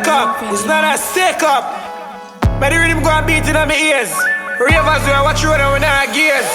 up, it's not a sick up. But the rhythm go and beat in on my ears. Ravers who watch road and we not gears.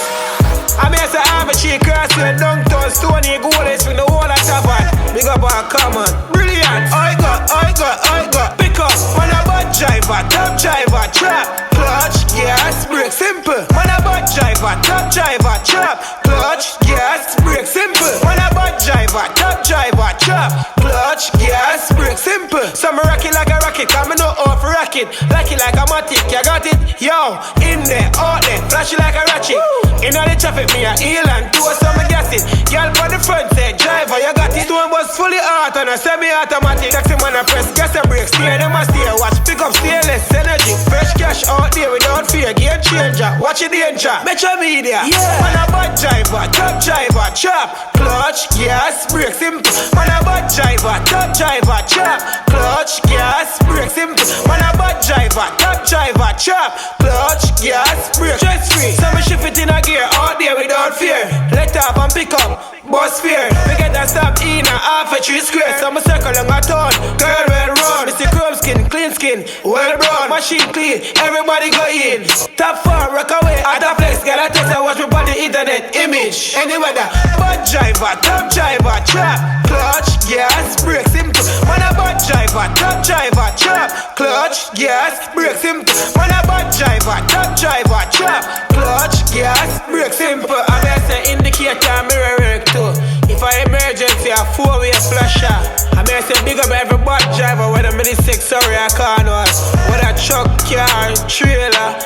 I mean, say I'm a cheek cross with downtown Stony Golders from the whole of Tavern. Big up our common, brilliant. I got pick up. Man a bad driver, top driver, trap, clutch, gas, brake, simple. Man a bad driver, top driver, trap, clutch, gas, brake, simple. Man a bad driver, top driver, trap, clutch, gas, brake, simple. So me rock it like a rocket, cause me know how to rock it. Like it like a matic, you got it? Yo, in there, out there, flash it like a ratchet. In all the traffic, me a heel and two so me gas it. Girl on the front say, driver, you got it. Stone was fully hot and a semi-automatic. Taxi man a press, gas and brake, steer them a steer. Watch, pick up stainless energy. Fresh cash out there without fear, game changer. Watch your danger, Metro Media. Yeah. Man a bad driver, top driver, chop, clutch, gas, brake, simple. Man a bad driver, top driver, chop, clutch, gas, brake, simple. Man a bad driver, top driver, chop, clutch, gas, brake, stress free. So me shift it in a gear, out there without fear. Let off and pick up, bus fear. We get that stop in a half a 3 square. So me circle on a town, girl well run. It's a chrome skin, clean skin, well brown. Machine clean, everybody go in. Top 4, rock away, at a place. Get a test and watch me on the internet image. Any weather, bad driver, top driver, trap, clutch, gas, brake, simple. Man a bad driver, top driver, trap, clutch, gas, brake, simple. Man a bad driver, top driver, trap, clutch, gas, brake, simple. I may say indicator, mirror work too. If I emergency, a 4-way flasher. I may say big up every bad driver, whether I'm in the 6 or a car, no. Whether truck, car, trailer,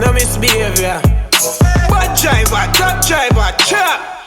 no misbehavior. Bad driver, top driver, trap.